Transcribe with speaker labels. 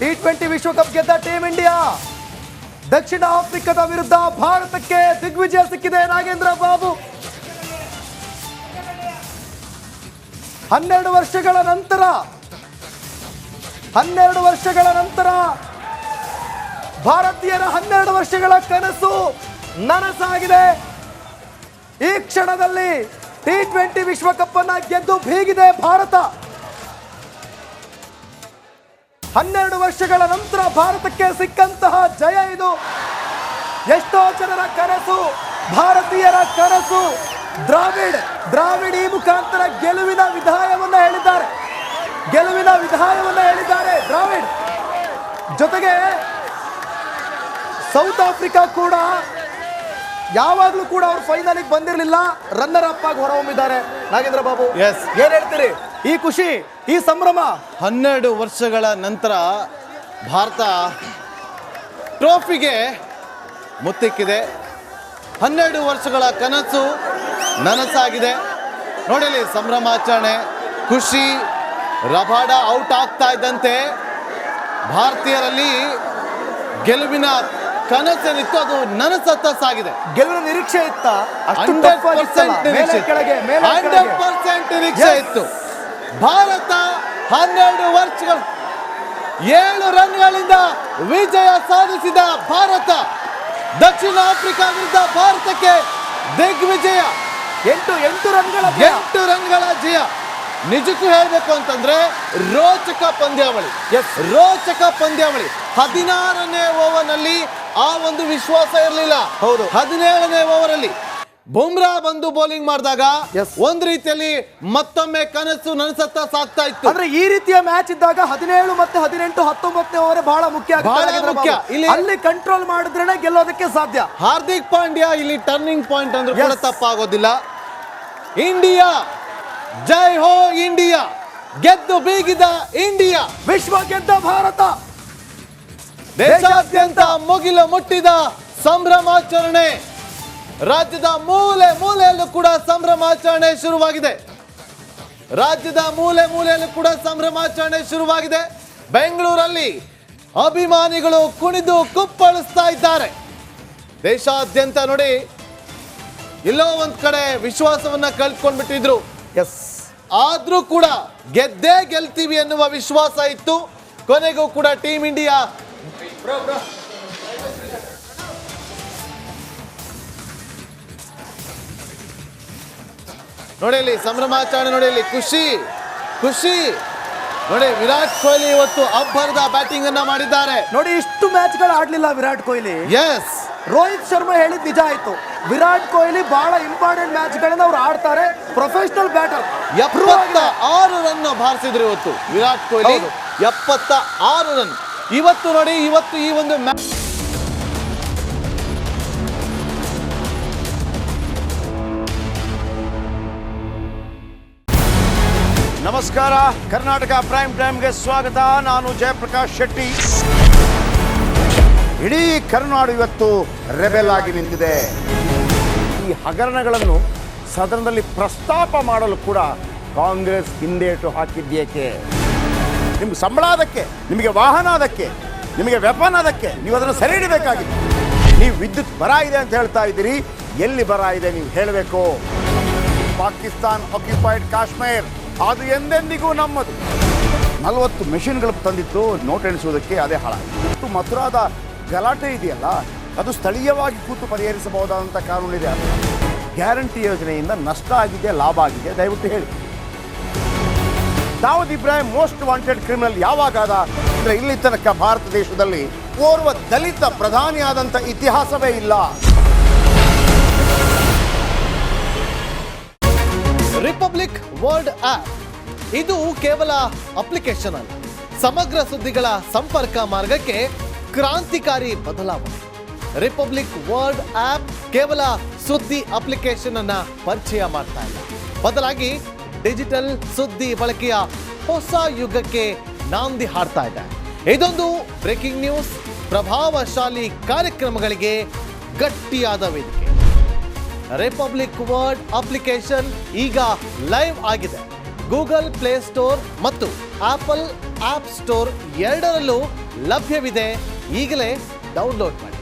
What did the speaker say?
Speaker 1: T20 ವಿಶ್ವಕಪ್ ಗೆದ್ದ team India ದಕ್ಷಿಣ ಆಫ್ರಿಕಾದ ವಿರುದ್ಧ ಭಾರತಕ್ಕೆ ದಿಗ್ವಿಜಯ ಸಿಕ್ಕಿದೆ. ನಾಗೇಂದ್ರ ಬಾಬು 12 ವರ್ಷಗಳ ನಂತರ ಭಾರತೀಯರ 12 ವರ್ಷಗಳ ಕನಸು ನನಸಾಗಿದೆ. ಈ ಕ್ಷಣದಲ್ಲಿ T20 ವಿಶ್ವಕಪ್ ಅನ್ನ ಗೆದ್ದು ಬೀಗಿದೆ ಭಾರತ. 12 ವರ್ಷಗಳ ನಂತರ ಭಾರತಕ್ಕೆ ಸಿಕ್ಕಂತಹ ಜಯ ಇದು. ಎಷ್ಟೋ ಜನರ ಕನಸು, ಭಾರತೀಯರ ಕನಸು. ದ್ರಾವಿಡ್ ಈ ಮುಖಾಂತರ ಗೆಲುವಿನ ವಿದಾಯವನ್ನ ಹೇಳಿದ್ದಾರೆ. ದ್ರಾವಿಡ್ ಜೊತೆಗೆ ಸೌತ್ ಆಫ್ರಿಕಾ ಕೂಡ ಯಾವಾಗಲೂ ಕೂಡ ಅವರು ಫೈನಲಿಗೆ ಬಂದಿರಲಿಲ್ಲ, ರನ್ನರ್ ಅಪ್ ಆಗಿ ಹೊರಹೊಮ್ಮಿದ್ದಾರೆ. ನಾಗೇಂದ್ರ ಬಾಬು, ಏನ್ ಹೇಳ್ತೀರಿ? ಈ ಖುಷಿ, ಈ ಸಂಭ್ರಮ
Speaker 2: 12 ವರ್ಷಗಳ ನಂತರ ಭಾರತ ಟ್ರೋಫಿಗೆ ಮುತ್ತಿಕ್ಕಿದೆ. 12 ವರ್ಷಗಳ ಕನಸು ನನಸಾಗಿದೆ. ನೋಡಿಲಿ ಸಂಭ್ರಮಾಚರಣೆ, ಖುಷಿ. ರಬಾಡ ಔಟ್ ಆಗ್ತಾ ಇದ್ದಂತೆ ಭಾರತೀಯರಲ್ಲಿ ಗೆಲುವಿನ ಕನಸೇನಿತ್ತು ಅದು ನನಸತ್ತ ಸಾಗಿದೆ.
Speaker 1: ಗೆಲುವಿನ ನಿರೀಕ್ಷೆ ಇತ್ತ?
Speaker 2: 100% ನಿರೀಕ್ಷೆ ಇತ್ತು. ಭಾರತ 12 ವರ್ಷಗಳ 7 ರನ್ಗಳಿಂದ ವಿಜಯ ಸಾಧಿಸಿದ ಭಾರತ ದಕ್ಷಿಣ ಆಫ್ರಿಕಾ ವಿರುದ್ಧ ಭಾರತಕ್ಕೆ ದಿಗ್ವಿಜಯ.
Speaker 1: 8
Speaker 2: ರನ್ಗಳ ಜಯ. ನಿಜಕ್ಕೂ ಹೇಳಬೇಕು ಅಂತಂದ್ರೆ ರೋಚಕ ಪಂದ್ಯಾವಳಿ. 16ನೇ ಓವರ್ನಲ್ಲಿ ಆ ಒಂದು ವಿಶ್ವಾಸ ಇರಲಿಲ್ಲ.
Speaker 1: ಹೌದು,
Speaker 2: 17ನೇ ಓವರಲ್ಲಿ ಬುಮ್ರಾ ಬಂದು ಬೌಲಿಂಗ್ ಮಾಡಿದಾಗ ಒಂದ್ ರೀತಿಯಲ್ಲಿ ಮತ್ತೊಮ್ಮೆ ಕನಸು ನನಸತ್ತ ಸಾಗ್ತಾ ಇತ್ತು.
Speaker 1: ಅಂದ್ರೆ ಈ ರೀತಿಯ ಮ್ಯಾಚ್ ಇದ್ದಾಗ 17 ಮತ್ತೆ 18, 19ನೇ ಓವರ್ ಬಹಳ ಮುಖ್ಯ. ಅಲ್ಲಿ ಕಂಟ್ರೋಲ್ ಮಾಡಿದ್ರೆ ಗೆಲ್ಲೋದಕ್ಕೆ ಸಾಧ್ಯ.
Speaker 2: ಹಾರ್ದಿಕ್ ಪಾಂಡ್ಯ ಇಲ್ಲಿ ಟರ್ನಿಂಗ್ ಪಾಯಿಂಟ್ ಅಂದ್ರೆ ಕೂಡ ತಪ್ಪಾಗೋದಿಲ್ಲ. ಇಂಡಿಯಾ ಜೈ ಹೋ ಇಂಡಿಯಾ, ಗೆದ್ದು ಬೀಗಿದ ಇಂಡಿಯಾ,
Speaker 1: ವಿಶ್ವ ಗೆದ್ದ ಭಾರತ.
Speaker 2: ದೇಶಾದ್ಯಂತ ಮುಗಿಲು ಮುಟ್ಟಿದ ಸಂಭ್ರಮಾಚರಣೆ. ರಾಜ್ಯದ ಮೂಲೆ ಮೂಲೆಯಲ್ಲೂ ಕೂಡ ಸಂಭ್ರಮಾಚರಣೆ ಶುರುವಾಗಿದೆ. ಬೆಂಗಳೂರಲ್ಲಿ ಅಭಿಮಾನಿಗಳು ಕುಣಿದು ಕುಪ್ಪಳಿಸ್ತಾ ಇದ್ದಾರೆ. ದೇಶಾದ್ಯಂತ ನೋಡಿ, ಎಲ್ಲೋ ಒಂದ್ ಕಡೆ ವಿಶ್ವಾಸವನ್ನ ಕಳ್ಕೊಂಡ್ಬಿಟ್ಟಿದ್ರು. ಆದ್ರೂ ಕೂಡ ಗೆದ್ದೇ ಗೆಲ್ತೀವಿ ಎನ್ನುವ ವಿಶ್ವಾಸ ಇತ್ತು. ಕೊನೆಗೂ ಕೂಡ ಟೀಮ್ ಇಂಡಿಯಾ ನೋಡಿ ಇಲ್ಲಿ ಸಂಭ್ರಮಾಚರಣೆ, ನೋಡಿ ಇಲ್ಲಿ ಖುಷಿ. ನೋಡಿ ವಿರಾಟ್ ಕೊಹ್ಲಿ ಇವತ್ತು ಅಬ್ಬರದ ಬ್ಯಾಟಿಂಗ್ ಅನ್ನ ಮಾಡಿದ್ದಾರೆ.
Speaker 1: ನೋಡಿ, ಇಷ್ಟು ಮ್ಯಾಚ್ಗಳು ಆಡ್ಲಿಲ್ಲ ವಿರಾಟ್ ಕೊಹ್ಲಿ. ರೋಹಿತ್ ಶರ್ಮಾ ಹೇಳಿದ್ ನಿಜ ಆಯ್ತು. ವಿರಾಟ್ ಕೊಹ್ಲಿ ಬಹಳ ಇಂಪಾರ್ಟೆಂಟ್ ಮ್ಯಾಚ್ಗಳನ್ನ ಅವ್ರು ಆಡ್ತಾರೆ. Professional batter.
Speaker 2: 76 ರನ್ ಬಾರಿಸಿದ್ರು ಇವತ್ತು ವಿರಾಟ್ ಕೊಹ್ಲಿ. 76 ರನ್ ಇವತ್ತು. ನೋಡಿ, ಇವತ್ತು ಈ ಒಂದು ಮ್ಯಾಚ್
Speaker 3: ನಮಸ್ಕಾರ. ಕರ್ನಾಟಕ ಪ್ರೈಮ್ ಟೈಮ್ಗೆ ಸ್ವಾಗತ. ನಾನು ಜಯಪ್ರಕಾಶ್ ಶೆಟ್ಟಿ. ಇಡೀ ಕರ್ನಾಡು ಇವತ್ತು ರೆಬೆಲ್ ಆಗಿ ನಿಂತಿದೆ. ಈ ಹಗರಣಗಳನ್ನು ಸದನದಲ್ಲಿ ಪ್ರಸ್ತಾಪ ಮಾಡಲು ಕೂಡ ಕಾಂಗ್ರೆಸ್ ಹಿಂದೇಟು ಹಾಕಿದ್ದೇಕೆ? ನಿಮ್ಗೆ ಸಂಬಳ ಅದಕ್ಕೆ, ನಿಮಗೆ ವಾಹನ ಅದಕ್ಕೆ, ನಿಮಗೆ ವೆಪನ್ ಅದಕ್ಕೆ, ನೀವು ಅದನ್ನು ಸೆರೆ ಹಿಡಿಬೇಕಾಗಿತ್ತು. ನೀವು ವಿದ್ಯುತ್ ಬರ ಇದೆ ಅಂತ ಹೇಳ್ತಾ ಇದ್ದೀರಿ. ಎಲ್ಲಿ ಬರ ಇದೆ ನೀವು ಹೇಳಬೇಕು. ಪಾಕಿಸ್ತಾನ್ ಆಕ್ಯುಪೈಡ್ ಕಾಶ್ಮೀರ್ ಅದು ಎಂದೆಂದಿಗೂ ನಮ್ಮದು. 40 ಮೆಷಿನ್ಗಳು ತಂದಿತ್ತು ನೋಟ್ ಎಣಿಸುವುದಕ್ಕೆ, ಅದೇ ಹಾಳಾಗಿದೆ. ಮಥುರಾದ ಗಲಾಟೆ ಇದೆಯಲ್ಲ, ಅದು ಸ್ಥಳೀಯವಾಗಿ ಕೂತು ಪರಿಹರಿಸಬಹುದಾದಂಥ ಕಾನೂನಿದೆ. ಗ್ಯಾರಂಟಿ ಯೋಜನೆಯಿಂದ ನಷ್ಟ ಆಗಿದೆ, ಲಾಭ ಆಗಿದೆ, ದಯವಿಟ್ಟು ಹೇಳಿ. Dawood Ibrahim most wanted criminal ಯಾವಾಗಾದ ಅಂದರೆ ಇಲ್ಲಿ ತನಕ ಭಾರತ ದೇಶದಲ್ಲಿ ಓರ್ವ ದಲಿತ ಪ್ರಧಾನಿಯಾದಂಥ ಇತಿಹಾಸವೇ ಇಲ್ಲ.
Speaker 2: ರಿಪಬ್ಲಿಕ್ ವರ್ಲ್ಡ್ ಆಪ್ ಇದು ಕೇವಲ ಅಪ್ಲಿಕೇಶನ್ ಅಲ್ಲ, ಸಮಗ್ರ ಸುದ್ದಿಗಳ ಸಂಪರ್ಕ ಮಾರ್ಗಕ್ಕೆ ಕ್ರಾಂತಿಕಾರಿ ಬದಲಾವಣೆ. ರಿಪಬ್ಲಿಕ್ ವರ್ಲ್ಡ್ ಆಪ್ ಕೇವಲ ಸುದ್ದಿ ಅಪ್ಲಿಕೇಶನ್ ಅನ್ನ ಪರಿಚಯ ಮಾಡ್ತಾ ಇಲ್ಲ, ಬದಲಾಗಿ ಡಿಜಿಟಲ್ ಸುದ್ದಿ ಬಳಕೆಯ ಹೊಸ ಯುಗಕ್ಕೆ ನಾಂದಿ ಹಾಡ್ತಾ ಇದೆ. ಇದೊಂದು ಬ್ರೇಕಿಂಗ್ ನ್ಯೂಸ್, ಪ್ರಭಾವಶಾಲಿ ಕಾರ್ಯಕ್ರಮಗಳಿಗೆ ಗಟ್ಟಿಯಾದ ವೇದಿಕೆ. ರಿಪಬ್ಲಿಕ್ ವರ್ಲ್ಡ್ ಅಪ್ಲಿಕೇಶನ್ ಈಗ ಲೈವ್ ಆಗಿದೆ. ಗೂಗಲ್ ಪ್ಲೇ ಸ್ಟೋರ್ ಮತ್ತು ಆಪಲ್ ಆಪ್ ಸ್ಟೋರ್ ಎರಡರಲ್ಲೂ ಲಭ್ಯವಿದೆ. ಈಗಲೇ ಡೌನ್ಲೋಡ್ ಮಾಡಿ.